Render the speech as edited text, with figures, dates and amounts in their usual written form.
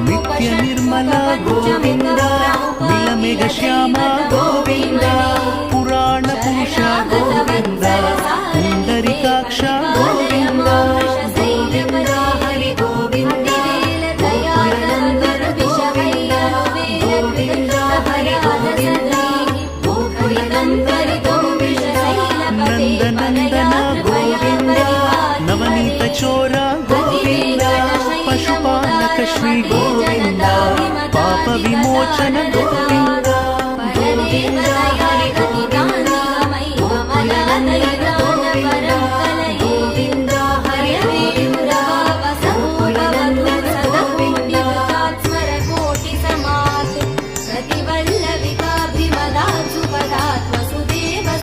నిత్య నిర్మల గోవింద నీలమేఘ శ్యామ గోవింద పురాణ పురుష గోవింద పుండరీకాక్ష గోవింద గోవింద హరి గోవింద గోవింద హరి గోవింద నందనందన గోవింద నవనీత చోర గోవింద పశుపాలక శ్రీ గోవింద పాప విమోచన గోవింద